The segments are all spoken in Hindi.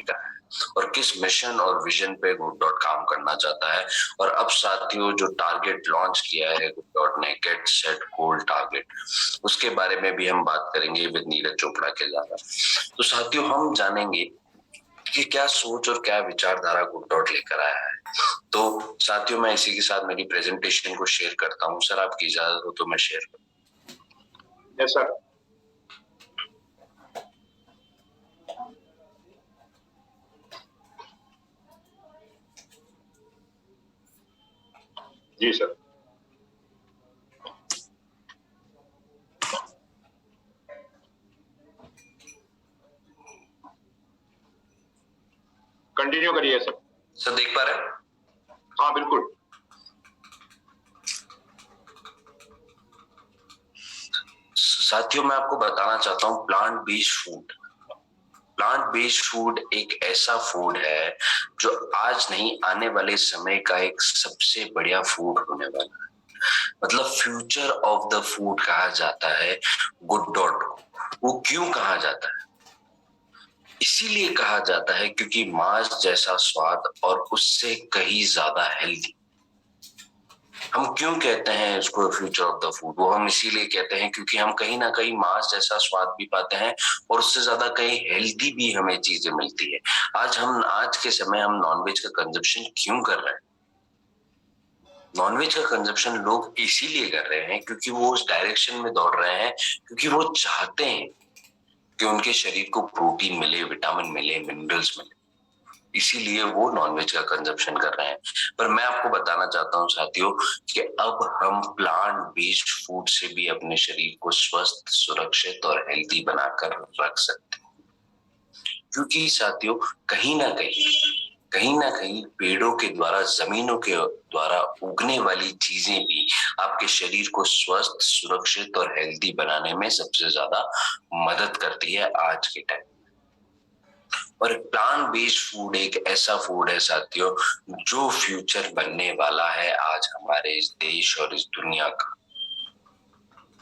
का है और किस मिशन और विजन पे गुड डॉट काम करना चाहता है। और अब साथियों जो टारगेट लॉन्च किया है गुड डॉट ने, गेट सेट गोल टारगेट, उसके बारे में भी हम बात करेंगे विद नीरज चोपड़ा के द्वारा। तो साथियों हम जानेंगे कि क्या सोच और क्या विचारधारा गुड डॉट लेकर आया है। तो साथियों मैं इसी के साथ मेरी प्रेजेंटेशन को शेयर करता हूँ। सर आपकी इजाजत हो तो मैं शेयर करूँ। Yes sir. जी सर। कंटिन्यू करिए सर। सर देख पा रहे हैं? हाँ बिल्कुल। साथियों मैं आपको बताना चाहता हूँ plant based food. Plant based food एक ऐसा फूड है जो आज नहीं आने वाले समय का एक सबसे बढ़िया फूड होने वाला है। मतलब फ्यूचर ऑफ द फूड कहा जाता है गुड डॉट को। वो क्यों कहा जाता है? इसीलिए कहा जाता है क्योंकि मांस जैसा स्वाद और उससे कहीं ज्यादा हेल्दी। हम क्यों कहते हैं इसको फ्यूचर ऑफ द फूड? वो हम इसीलिए कहते हैं क्योंकि हम कहीं ना कहीं मांस जैसा स्वाद भी पाते हैं और उससे ज्यादा कहीं हेल्दी भी हमें चीजें मिलती है। आज के समय हम नॉनवेज का कंजप्शन क्यों कर रहे हैं? नॉनवेज का कंजप्शन लोग इसीलिए कर रहे हैं क्योंकि वो उस डायरेक्शन में दौड़ रहे हैं, क्योंकि वो चाहते हैं कि उनके शरीर को प्रोटीन मिले, विटामिन मिले, मिनरल्स मिले। इसीलिए वो नॉनवेज का कंजप्शन कर रहे हैं। पर मैं आपको बताना चाहता हूं साथियों कि अब हम प्लांट बेस्ड फूड से भी अपने शरीर को स्वस्थ, सुरक्षित और हेल्दी बनाकर रख सकते हैं। क्योंकि साथियों कहीं ना कहीं पेड़ों के द्वारा, जमीनों के द्वारा उगने वाली चीजें भी आपके शरीर को स्वस्थ, सुरक्षित और हेल्दी बनाने में सबसे ज्यादा मदद करती है आज के टाइम। और प्लांट बेस्ड फूड एक ऐसा फूड है साथियों जो फ्यूचर बनने वाला है आज हमारे इस देश और इस दुनिया का।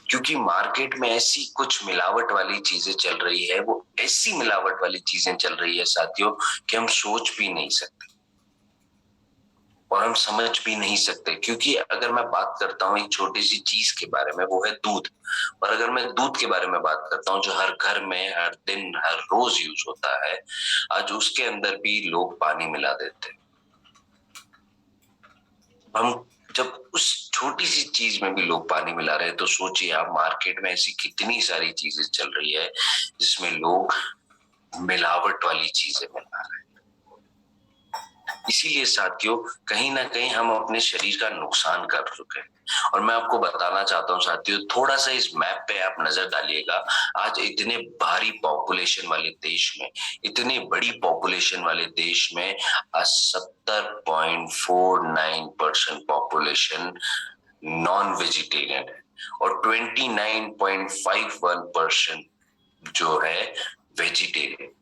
क्योंकि मार्केट में ऐसी कुछ मिलावट वाली चीजें चल रही है, वो ऐसी मिलावट वाली चीजें चल रही है साथियों कि हम सोच भी नहीं सकते और हम समझ भी नहीं सकते। क्योंकि अगर मैं बात करता हूँ एक छोटी सी चीज के बारे में, वो है दूध। और अगर मैं दूध के बारे में बात करता हूँ जो हर घर में हर दिन हर रोज यूज होता है, आज उसके अंदर भी लोग पानी मिला देते हैं। हम जब उस छोटी सी चीज में भी लोग पानी मिला रहे हैं तो सोचिए आप मार्केट में ऐसी कितनी सारी चीजें चल रही है जिसमें लोग मिलावट वाली चीजें मिला रहे हैं। इसीलिए साथियों कहीं ना कहीं हम अपने शरीर का नुकसान कर चुके हैं। और मैं आपको बताना चाहता हूं साथियों, थोड़ा सा इस मैप पे आप नजर डालिएगा। आज इतने भारी पॉपुलेशन वाले देश में, इतनी बड़ी पॉपुलेशन वाले देश में आज 70.49% पॉपुलेशन नॉन वेजिटेरियन है और 29.51% जो है वेजिटेरियन।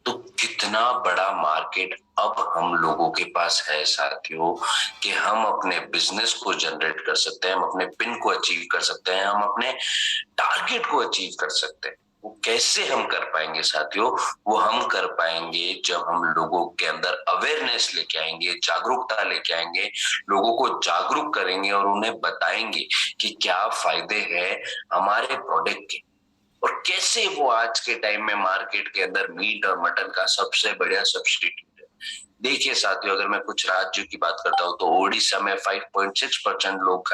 तो कितना बड़ा मार्केट अब हम लोगों के पास है साथियों कि हम अपने बिजनेस को जनरेट कर सकते हैं, हम अपने पिन को अचीव कर सकते हैं, हम अपने टारगेट को अचीव कर सकते हैं। वो कैसे हम कर पाएंगे साथियों? वो हम कर पाएंगे जब हम लोगों के अंदर अवेयरनेस लेके आएंगे, जागरूकता लेके आएंगे, लोगों को जागरूक करेंगे और उन्हें बताएंगे कि क्या फायदे हैं हमारे प्रोडक्ट के और कैसे वो आज के टाइम में मार्केट के अंदर मीट और मटन का सबसे बढ़िया सब्स्टिट्यूट है। देखिए साथियों अगर मैं कुछ राज्यों की बात करता हूँ तो ओडिशा में 5.6% लोग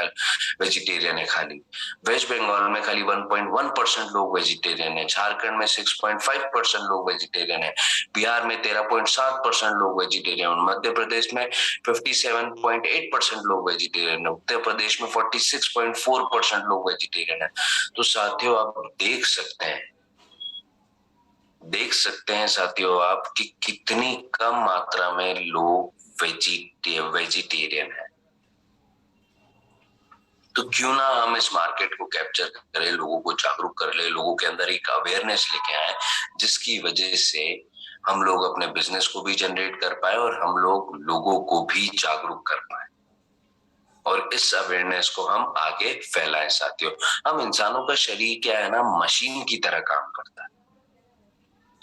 वेजिटेरियन है खाली, वेस्ट बंगाल में खाली 1.1% लोग वेजिटेरियन है, झारखंड में 6.5% लोग वेजिटेरियन है, बिहार में 13.7% लोग वेजिटेरियन, मध्य प्रदेश में 57.8% लोग वेजिटेरियन है, उत्तर प्रदेश में 46.4% लोग वेजिटेरियन है। तो साथियों आप देख सकते हैं साथियों आप कि कितनी कम मात्रा में लोग वेजिटेरियन है। तो क्यों ना हम इस मार्केट को कैप्चर करें, लोगों को जागरूक कर ले, लोगों के अंदर एक अवेयरनेस लेके आए जिसकी वजह से हम लोग अपने बिजनेस को भी जनरेट कर पाए और हम लोग लोगों को भी जागरूक कर पाए और इस अवेयरनेस को हम आगे फैलाएं साथियों। हम इंसानों का शरीर क्या है ना, मशीन की तरह काम करता है।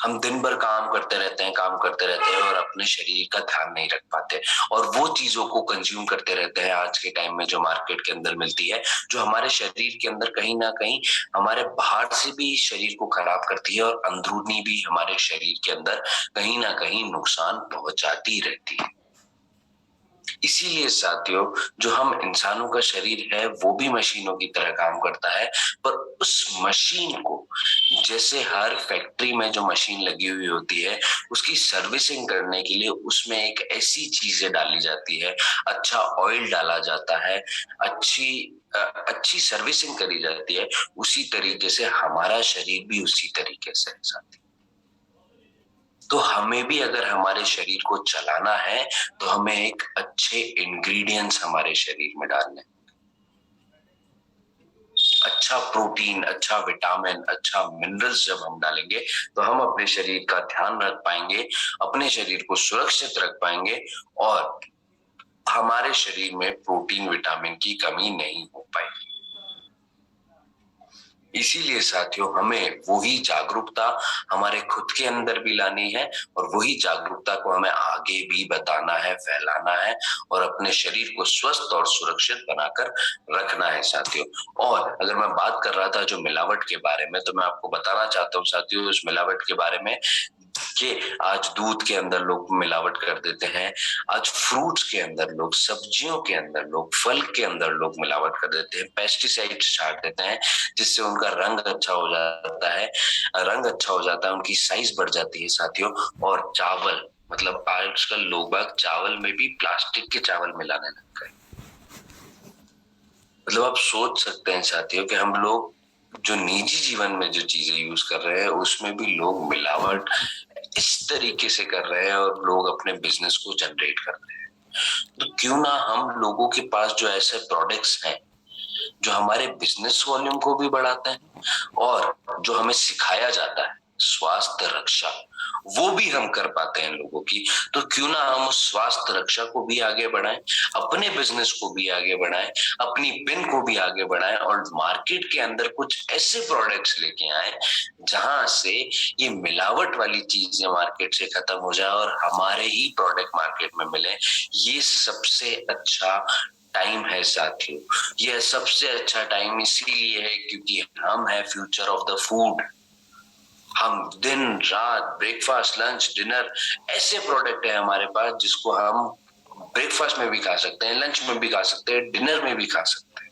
हम दिन भर काम करते रहते हैं और अपने शरीर का ध्यान नहीं रख पाते और वो चीजों को कंज्यूम करते रहते हैं आज के टाइम में जो मार्केट के अंदर मिलती है, जो हमारे शरीर के अंदर कहीं ना कहीं हमारे बाहर से भी शरीर को खराब करती है और अंदरूनी भी हमारे शरीर के अंदर कहीं ना कहीं नुकसान पहुंचाती रहती है। इसीलिए साथियों, जो हम इंसानों का शरीर है वो भी मशीनों की तरह काम करता है, पर उस मशीन को, जैसे हर फैक्ट्री में जो मशीन लगी हुई होती है उसकी सर्विसिंग करने के लिए उसमें एक ऐसी चीजें डाली जाती है, अच्छा ऑयल डाला जाता है, अच्छी सर्विसिंग करी जाती है, उसी तरीके से हमारा शरीर भी उसी तरीके से है साथी। तो हमें भी अगर हमारे शरीर को चलाना है तो हमें एक अच्छे इंग्रेडिएंट्स हमारे शरीर में डालने, अच्छा प्रोटीन, अच्छा विटामिन, अच्छा मिनरल्स जब हम डालेंगे तो हम अपने शरीर का ध्यान रख पाएंगे, अपने शरीर को सुरक्षित रख पाएंगे और हमारे शरीर में प्रोटीन विटामिन की कमी नहीं हो पाएगी। इसीलिए साथियों, हमें वही जागरूकता हमारे खुद के अंदर भी लानी है और वही जागरूकता को हमें आगे भी बताना है, फैलाना है और अपने शरीर को स्वस्थ और सुरक्षित बनाकर रखना है साथियों। और अगर मैं बात कर रहा था जो मिलावट के बारे में, तो मैं आपको बताना चाहता हूँ साथियों उस मिलावट के बारे में कि आज दूध के अंदर लोग मिलावट कर देते हैं, आज फ्रूट्स के अंदर लोग, सब्जियों के अंदर लोग, फल के अंदर लोग मिलावट कर देते हैं, पेस्टिसाइड्स छाट देते हैं जिससे उनका रंग अच्छा हो जाता है, उनकी साइज बढ़ जाती है साथियों। और चावल, मतलब आजकल लोग बाग चावल में भी प्लास्टिक के चावल मिलाने लग गए। मतलब आप सोच सकते हैं साथियों कि हम लोग जो निजी जीवन में जो चीजें यूज कर रहे हैं उसमें भी लोग मिलावट इस तरीके से कर रहे हैं और लोग अपने बिजनेस को जनरेट कर रहे हैं। तो क्यों ना हम लोगों के पास जो ऐसे प्रोडक्ट्स हैं जो हमारे बिजनेस वॉल्यूम को भी बढ़ाते हैं और जो हमें सिखाया जाता है स्वास्थ्य रक्षा, वो भी हम कर पाते हैं लोगों की, तो क्यों ना हम उस स्वास्थ्य रक्षा को भी आगे बढ़ाएं, अपने बिजनेस को भी आगे बढ़ाएं, अपनी पिन को भी आगे बढ़ाएं और मार्केट के अंदर कुछ ऐसे प्रोडक्ट्स लेके आए जहां से ये मिलावट वाली चीजें मार्केट से खत्म हो जाए और हमारे ही प्रोडक्ट मार्केट में मिले। ये सबसे अच्छा टाइम है साथियों, यह सबसे अच्छा टाइम इसीलिए है क्योंकि हम है फ्यूचर ऑफ द फूड। हम दिन रात ब्रेकफास्ट लंच डिनर ऐसे प्रोडक्ट है हमारे पास जिसको हम ब्रेकफास्ट में भी खा सकते हैं, लंच में भी खा सकते हैं, डिनर में भी खा सकते हैं।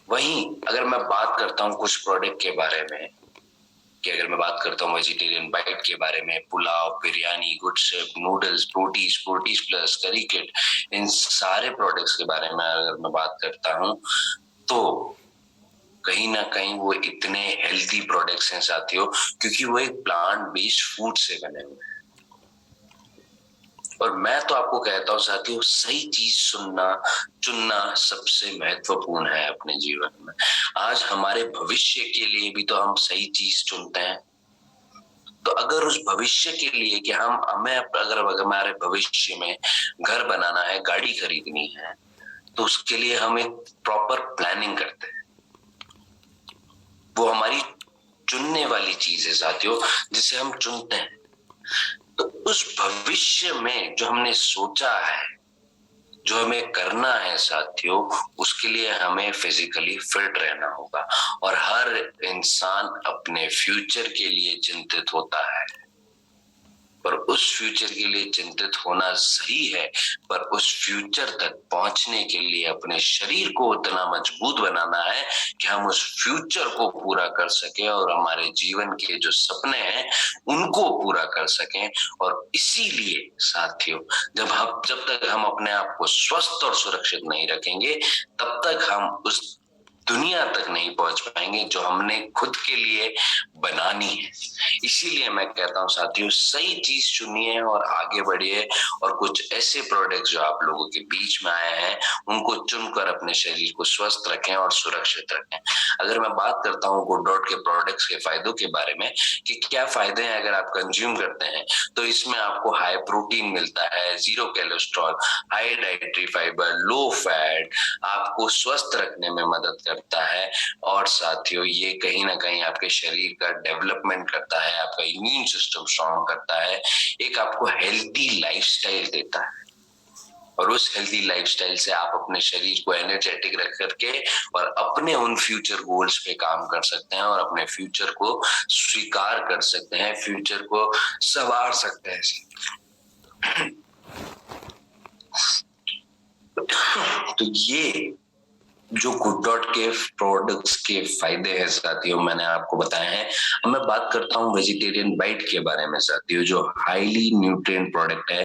वहीं अगर मैं बात करता हूँ कुछ प्रोडक्ट के बारे में, कि अगर मैं बात करता हूँ वेजिटेरियन बाइट के बारे में, pulao, biryani, good chef, noodles, proteases plus, करी किट, इन सारे प्रोडक्ट्स के बारे में अगर मैं बात करता हूँ तो कहीं ना कहीं वो इतने हेल्दी प्रोडक्ट्स हैं साथियों क्योंकि वो एक प्लांट बेस्ड फूड से बने हुए हैं। और मैं तो आपको कहता हूँ साथियों, सही चीज चुनना सबसे महत्वपूर्ण है अपने जीवन में। आज हमारे भविष्य के लिए भी तो हम सही चीज चुनते हैं, तो अगर उस भविष्य के लिए कि हमें अगर हमारे भविष्य में घर बनाना है, गाड़ी खरीदनी है, तो उसके लिए हम एक प्रॉपर प्लानिंग करते हैं। वो हमारी चुनने वाली चीज है साथियों जिसे हम चुनते हैं। तो उस भविष्य में जो हमने सोचा है, जो हमें करना है साथियों, उसके लिए हमें फिजिकली फिट रहना होगा। और हर इंसान अपने फ्यूचर के लिए चिंतित होता है, पर उस फ्यूचर के लिए चिंतित होना सही है, पर उस फ्यूचर तक पहुंचने के लिए अपने शरीर को उतना मजबूत बनाना है कि हम उस फ्यूचर को पूरा कर सकें और हमारे जीवन के जो सपने हैं उनको पूरा कर सकें। और इसीलिए साथियों, जब तक हम अपने आप को स्वस्थ और सुरक्षित नहीं रखेंगे तब तक हम उस दुनिया तक नहीं पहुंच पाएंगे जो हमने खुद के लिए बनानी है। इसीलिए मैं कहता हूं साथियों, सही चीज चुनिए और आगे बढ़िए और कुछ ऐसे प्रोडक्ट्स जो आप लोगों के बीच में आए हैं उनको चुनकर अपने शरीर को स्वस्थ रखें और सुरक्षित रखें। अगर मैं बात करता हूँ गुड डॉट के प्रोडक्ट्स के फायदों के बारे में कि क्या फायदे हैं अगर आप कंज्यूम करते हैं, तो इसमें आपको हाई प्रोटीन मिलता है, zero cholesterol, high dietary fibre, low fat, आपको स्वस्थ रखने में मदद करता रखता है और साथियों ये कहीं ना कहीं आपके शरीर का डेवलपमेंट करता है, आपका इम्यून सिस्टम स्ट्रांग करता है, एक आपको हेल्थी लाइफस्टाइल देता है और उस हेल्थी लाइफस्टाइल से आप अपने शरीर को एनर्जेटिक रख करके और अपने उन फ्यूचर गोल्स पे काम कर सकते हैं और अपने फ्यूचर को स्वीकार कर सकते हैं, फ्यूचर को संवार सकते हैं। तो ये जो गुड डॉट के प्रोडक्ट्स के फायदे हैं साथियों मैंने आपको बताए हैं। अब मैं बात करता हूँ वेजिटेरियन बाइट के बारे में साथियों, जो हाईली न्यूट्रिएंट प्रोडक्ट है।